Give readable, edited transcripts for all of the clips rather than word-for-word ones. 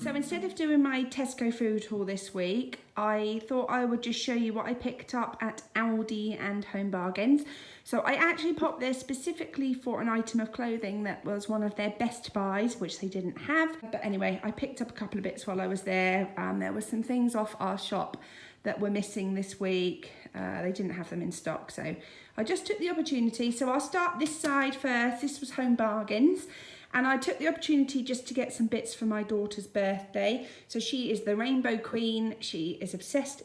So instead of doing my Tesco food haul this week, I thought I would just show you what I picked up at Aldi and Home Bargains. So I actually popped there specifically for an item of clothing that was one of their best buys, which they didn't have. But anyway, I picked up a couple of bits while I was there. There were some things off our shop that were missing this week. They didn't have them in stock, so I just took the opportunity. So I'll start this side first. This was Home Bargains. And I took the opportunity just to get some bits for my daughter's birthday. So she is the rainbow queen. She is obsessed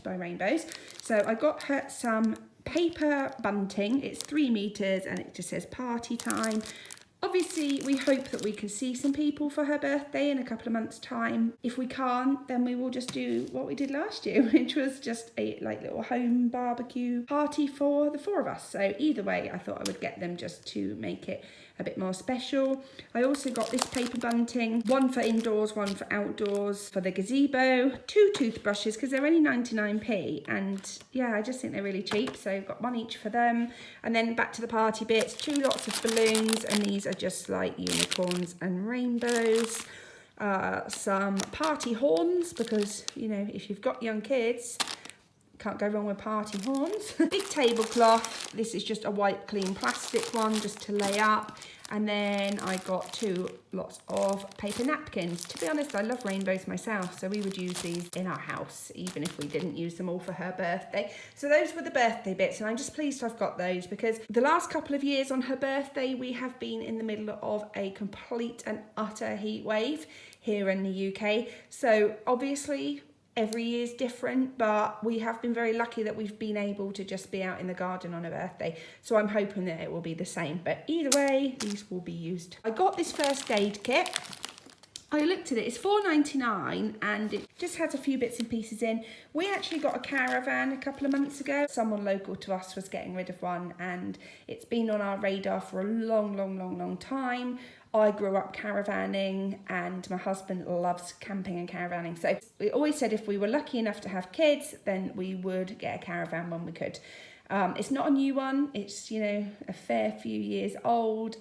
by rainbows. So I got her some paper bunting. It's 3 meters and it just says party time. Obviously, we hope that we can see some people for her birthday in a couple of months' time. If we can't, then we will just do what we did last year, which was just a little home barbecue party for the 4 of us. So either way, I thought I would get them just to make it a bit more special. I also got this paper bunting, one for indoors, one for outdoors, for the gazebo, 2 toothbrushes because they're only 99p, and yeah, I just think they're really cheap, so I've got 1 each for them. And then back to the party bits, 2 lots of balloons, and these are just like unicorns and rainbows. Some party horns, because you know, if you've got young kids, can't go wrong with party horns. Big tablecloth. This is just a white clean plastic one just to lay up. And then I got 2 lots of paper napkins. To be honest, I love rainbows myself, so we would use these in our house, even if we didn't use them all for her birthday. So those were the birthday bits, and I'm just pleased I've got those, because the last couple of years on her birthday, we have been in the middle of a complete and utter heat wave here in the UK. So obviously, every year is different, but we have been very lucky that we've been able to just be out in the garden on her birthday. So I'm hoping that it will be the same. But either way, these will be used. I got this first aid kit. I looked at it, it's $4.99 and it just has a few bits and pieces in. We actually got a Caravan a couple of months ago. Someone local to us was getting rid of one, and it's been on our radar for a long time. I grew up caravanning and my husband loves camping and caravanning. So we always said if we were lucky enough to have kids, then we would get a caravan when we could. It's not a new one. It's, you know, a fair few years old,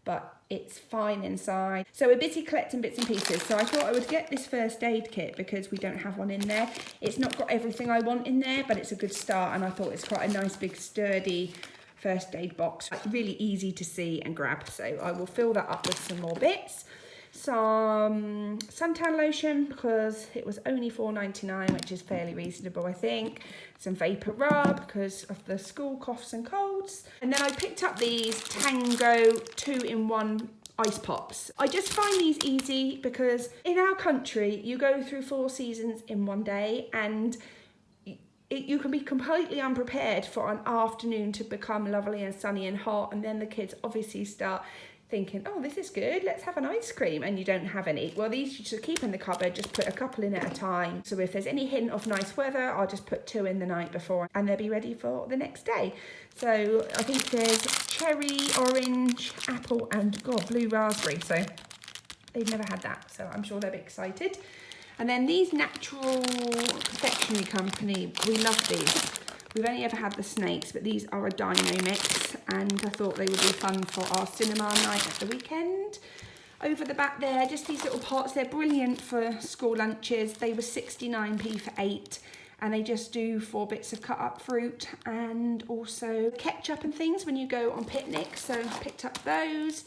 but it's fine inside. So we're busy collecting bits and pieces. So I thought I would get this first aid kit because we don't have one in there. It's not got everything I want in there, but it's a good start. And I thought it's quite a nice big sturdy first aid box, really easy to see and grab. So I will fill that up with some more bits. Some suntan lotion because it was only $4.99, which is fairly reasonable, I think. Some vapor rub because of the school coughs and colds. And then I picked up these Tango 2-in-1 ice pops. I just find these easy because in our country, you go through 4 seasons in one day, and you can be completely unprepared for an afternoon to become lovely and sunny and hot, and then the kids obviously start thinking, oh, this is good, let's have an ice cream, and you don't have any. Well, these you should keep in the cupboard, just put a couple in at a time. So if there's any hint of nice weather, I'll just put 2 in the night before and they'll be ready for the next day. So I think there's cherry, orange, apple, and blue raspberry. So they've never had that, so I'm sure they'll be excited. And then these Natural Confectionery Company, we love these. We've only ever had the snakes, but these are a dino mix, and I thought they would be fun for our cinema night at the weekend. Over the back there, just these little pots. They're brilliant for school lunches. They were 69p for 8, and they just do 4 bits of cut up fruit and also ketchup and things when you go on picnics. So I picked up those.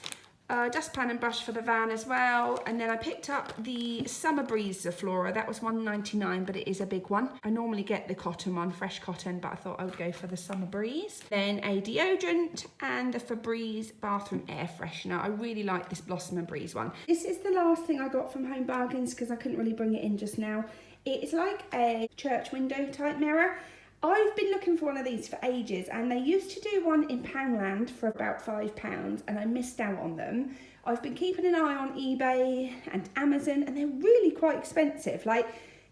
Dustpan and brush for the van as well. And then I picked up the Summer Breeze Flora. That was $1.99, but it is a big one. I normally get the cotton one, fresh cotton, but I thought I would go for the Summer Breeze. Then a deodorant and a Febreze bathroom air freshener. I really like this Blossom and Breeze one. This is the last thing I got from Home Bargains because I couldn't really bring it in just now. It's like a church window type mirror. I've been looking for one of these for ages, and they used to do one in Poundland for about £5, and I missed out on them. I've been keeping an eye on eBay and Amazon, and they're really quite expensive, like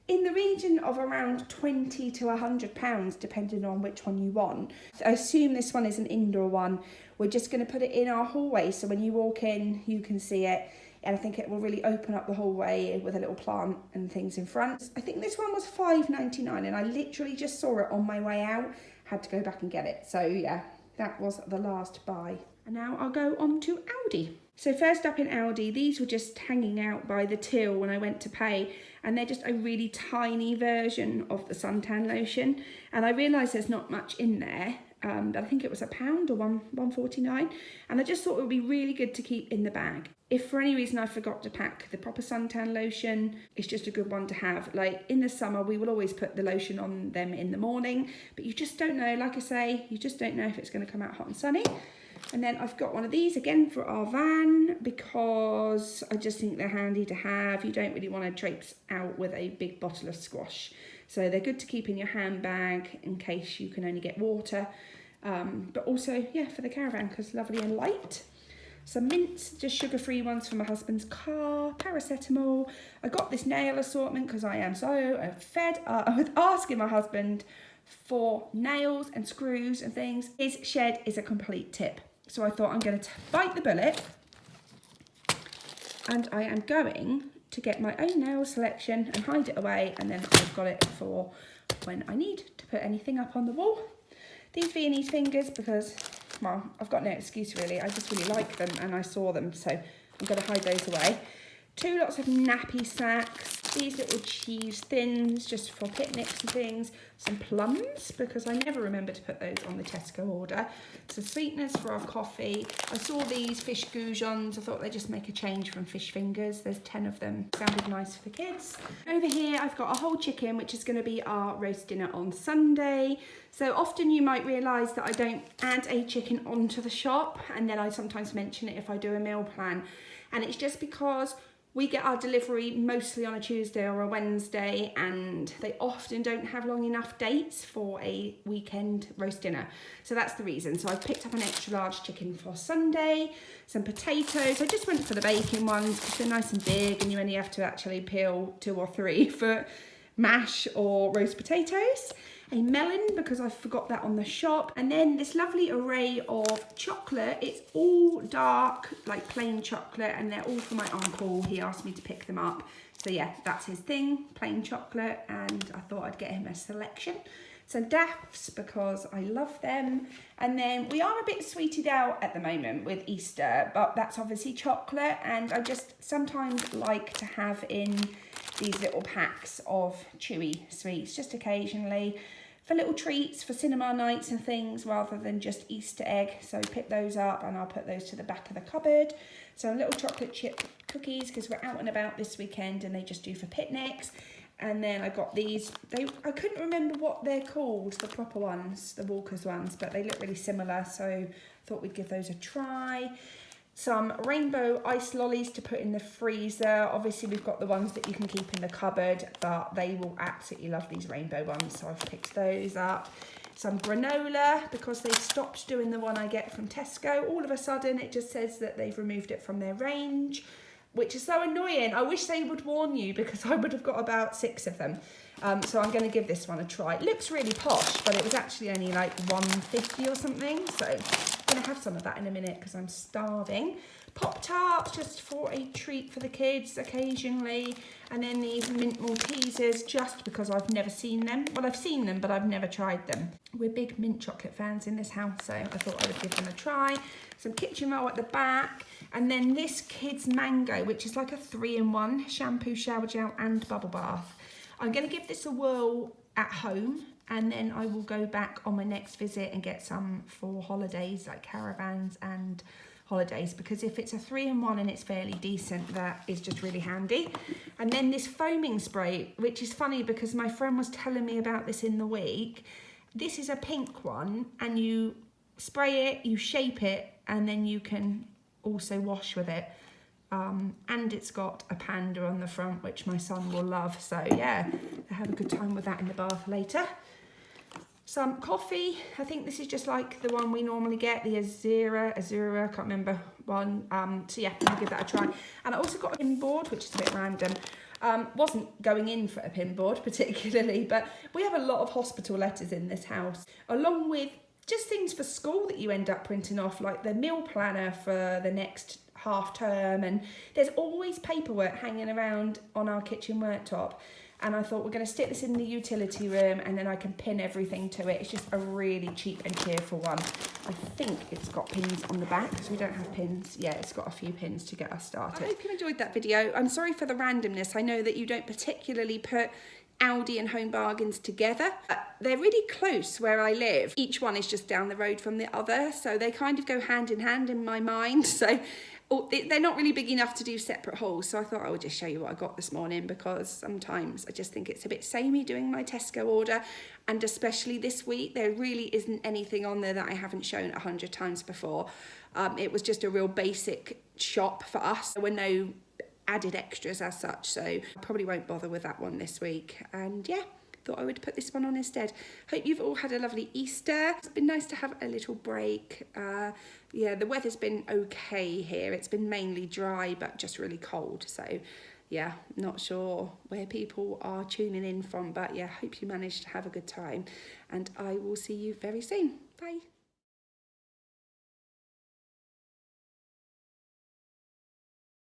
in the region of around £20 to £100, depending on which one you want. I assume this one is an indoor one. We're just going to put it in our hallway, so when you walk in, you can see it. And I think it will really open up the hallway with a little plant and things in front. I think this one was $5.99, and I literally just saw it on my way out. Had to go back and get it. So yeah, that was the last buy. And now I'll go on to Aldi. So first up in Aldi, these were just hanging out by the till when I went to pay, and they're just a really tiny version of the suntan lotion. And I realised there's not much in there, but I think it was £1 or £1.49, and I just thought it would be really good to keep in the bag. If for any reason I forgot to pack the proper suntan lotion, it's just a good one to have. Like in the summer, we will always put the lotion on them in the morning, but you just don't know, like I say, you just don't know if it's going to come out hot and sunny. And then I've got one of these again for our van because I just think they're handy to have. You don't really want to traipse out with a big bottle of squash. So they're good to keep in your handbag in case you can only get water. But also, yeah, for the caravan because lovely and light. Some mints, just sugar-free ones for my husband's car, paracetamol. I got this nail assortment because I am so fed up with asking my husband for nails and screws and things. His shed is a complete tip. So I thought I'm going to bite the bullet and I am going to get my own nail selection and hide it away, and then I've got it for when I need to put anything up on the wall. These Viennese fingers because, well, I've got no excuse really. I just really like them and I saw them, so I'm going to hide those away. 2 lots of nappy sacks, these little cheese thins just for picnics and things, some plums because I never remember to put those on the Tesco order, some sweeteners for our coffee. I saw these fish goujons, I thought they'd just make a change from fish fingers. There's 10 of them, sounded nice for the kids. Over here I've got a whole chicken which is going to be our roast dinner on Sunday. So often you might realise that I don't add a chicken onto the shop, and then I sometimes mention it if I do a meal plan, and it's just because we get our delivery mostly on a Tuesday or a Wednesday, and they often don't have long enough dates for a weekend roast dinner. So that's the reason. So I've picked up an extra large chicken for Sunday, some potatoes. I just went for the baking ones because they're nice and big and you only have to actually peel 2 or 3 for mash or roast potatoes. A melon because I forgot that on the shop, and then this lovely array of chocolate. It's all dark, like plain chocolate, and they're all for my uncle. He asked me to pick them up, so yeah, that's his thing, plain chocolate, and I thought I'd get him a selection. Some daffs because I love them, and then we are a bit sweeted out at the moment with Easter, but that's obviously chocolate, and I just sometimes like to have in these little packs of chewy sweets just occasionally for little treats for cinema nights and things rather than just Easter egg. So pick those up and I'll put those to the back of the cupboard. So little chocolate chip cookies because we're out and about this weekend and they just do for picnics. And then I got these, I couldn't remember what they're called, the proper ones, the Walker's ones, but they look really similar, so thought we'd give those a try. Some rainbow ice lollies to put in the freezer. Obviously we've got the ones that you can keep in the cupboard, but they will absolutely love these rainbow ones, so I've picked those up. Some granola because they've stopped doing the one I get from Tesco. All of a sudden it just says that they've removed it from their range, which is so annoying. I wish they would warn you because I would have got about 6 of them. So I'm going to give this one a try. It looks really posh, but it was actually only like £1.50 or something. So I'm going to have some of that in a minute because I'm starving. Pop-Tarts just for a treat for the kids occasionally. And then these mint Maltesers just because I've never seen them. Well, I've seen them, but I've never tried them. We're big mint chocolate fans in this house, so I thought I would give them a try. Some kitchen roll at the back. And then this Kids Mango, which is like a 3-in-1, shampoo, shower gel and bubble bath. I'm going to give this a whirl at home and then I will go back on my next visit and get some for holidays like caravans and holidays, because if it's a 3-in-1 and it's fairly decent, that is just really handy. And then this foaming spray, which is funny because my friend was telling me about this in the week. This is a pink one and you spray it, you shape it, and then you can also wash with it. And it's got a panda on the front, which my son will love. So yeah, I have a good time with that in the bath later. Some coffee. I think this is just like the one we normally get, the Azura, I can't remember one. So yeah, I'll give that a try. And I also got a pin board, which is a bit random. Wasn't going in for a pin board particularly, but we have a lot of hospital letters in this house, along with just things for school that you end up printing off, like the meal planner for the next half term, and there's always paperwork hanging around on our kitchen worktop. and I thought we're going to stick this in the utility room and then I can pin everything to it. It's just a really cheap and cheerful one. I think it's got pins on the back because we don't have pins. Yeah, it's got a few pins to get us started. I hope you enjoyed that video. I'm sorry for the randomness. I know that you don't particularly put Aldi and Home Bargains together. They're really close where I live. Each one is just down the road from the other, so they kind of go hand in hand in my mind. So they're not really big enough to do separate hauls, so I thought I would just show you what I got this morning, because sometimes I just think it's a bit samey doing my Tesco order, and especially this week there really isn't anything on there that I haven't shown 100 times before. It was just a real basic shop for us. There were no added extras as such, so I probably won't bother with that one this week. And yeah, thought I would put this one on instead. Hope you've all had a lovely Easter. It's been nice to have a little break. Yeah, the weather's been okay here. It's been mainly dry but just really cold, so yeah, not sure where people are tuning in from, but yeah, hope you managed to have a good time, and I will see you very soon. Bye.